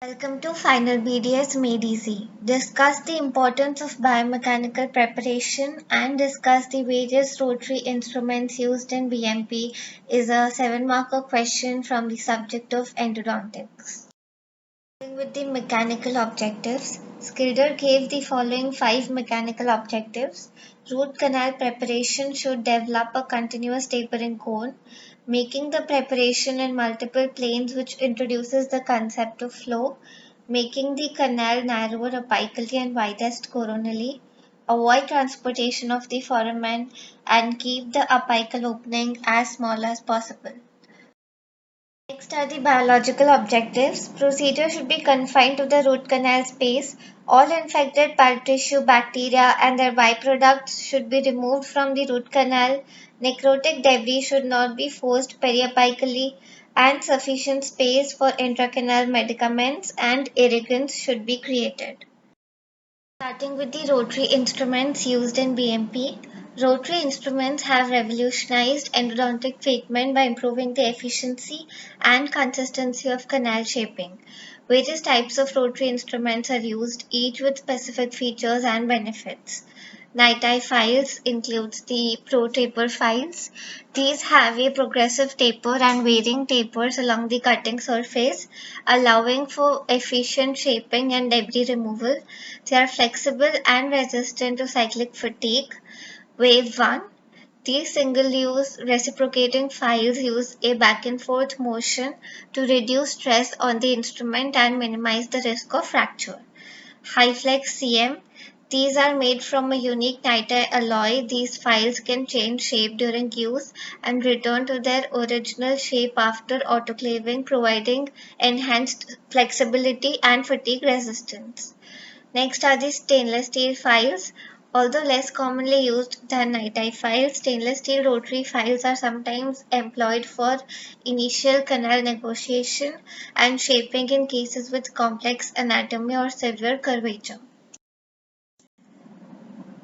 Welcome to Final BDS Made Easy. Discuss the importance of biomechanical preparation and discuss the various rotary instruments used in BMP is a 7-marker question from the subject of endodontics. Starting with the mechanical objectives, Skilder gave the following 5 mechanical objectives. Root canal preparation should develop a continuous tapering cone, making the preparation in multiple planes which introduces the concept of flow, making the canal narrower apically and widest coronally, avoid transportation of the foramen and keep the apical opening as small as possible. Next are the biological objectives. Procedure should be confined to the root canal space. All infected pulp tissue bacteria and their byproducts should be removed from the root canal. Necrotic debris should not be forced periapically and sufficient space for intracanal medicaments and irrigants should be created. Starting with the rotary instruments used in BMP, rotary instruments have revolutionized endodontic treatment by improving the efficiency and consistency of canal shaping. Various types of rotary instruments are used, each with specific features and benefits. NiTi files includes the ProTaper files. These have a progressive taper and varying tapers along the cutting surface, allowing for efficient shaping and debris removal. They are flexible and resistant to cyclic fatigue. WaveOne. These single-use reciprocating files use a back and forth motion to reduce stress on the instrument and minimize the risk of fracture. Hyflex CM. These are made from a unique NiTi alloy. These files can change shape during use and return to their original shape after autoclaving, providing enhanced flexibility and fatigue resistance. Next are the stainless steel files. Although less commonly used than NiTi files, stainless steel rotary files are sometimes employed for initial canal negotiation and shaping in cases with complex anatomy or severe curvature.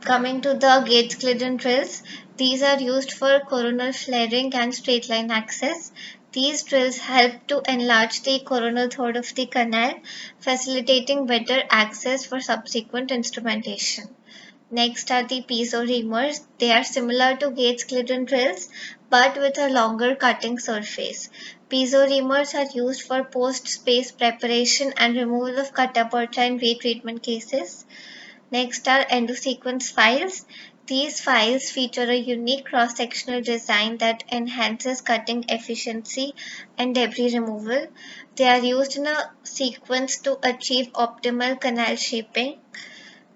Coming to the Gates-Glidden drills, these are used for coronal flaring and straight line access. These drills help to enlarge the coronal third of the canal, facilitating better access for subsequent instrumentation. Next are the piezo reamers. They are similar to Gates-Glidden drills but with a longer cutting surface. Piezo reamers are used for post-space preparation and removal of gutta-percha in retreatment cases. Next are endosequence files. These files feature a unique cross-sectional design that enhances cutting efficiency and debris removal. They are used in a sequence to achieve optimal canal shaping.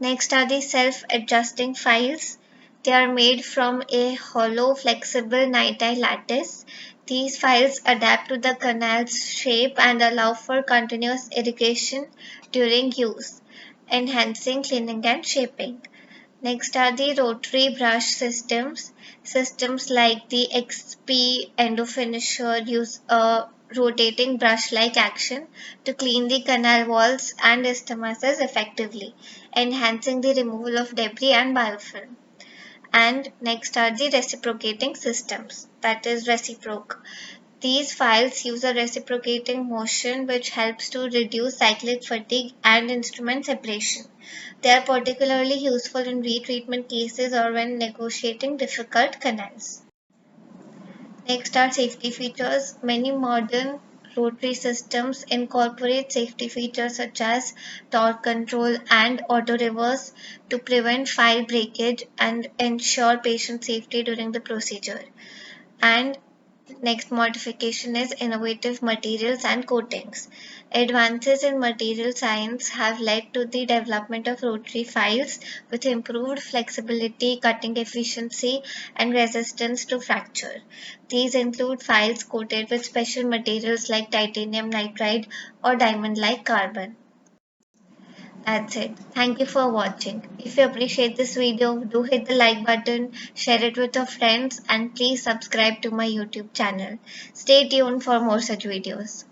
Next are the self-adjusting files. They are made from a hollow, flexible NiTi lattice. These files adapt to the canal's shape and allow for continuous irrigation during use, enhancing cleaning and shaping. Next are the rotary brush systems. Systems like the XP Endofinisher use a rotating brush-like action to clean the canal walls and istomases effectively, enhancing the removal of debris and biofilm. And next are the reciprocating systems, that is reciproc. These files use a reciprocating motion which helps to reduce cyclic fatigue and instrument separation. They are particularly useful in retreatment cases or when negotiating difficult canals. Next are safety features. Many modern rotary systems incorporate safety features such as torque control and auto reverse to prevent file breakage and ensure patient safety during the procedure. And next modification is innovative materials and coatings. Advances in material science have led to the development of rotary files with improved flexibility, cutting efficiency, and resistance to fracture. These include files coated with special materials like titanium nitride or diamond-like carbon. That's it. Thank you for watching. If you appreciate this video, do hit the like button, share it with your friends, and please subscribe to my YouTube channel. Stay tuned for more such videos.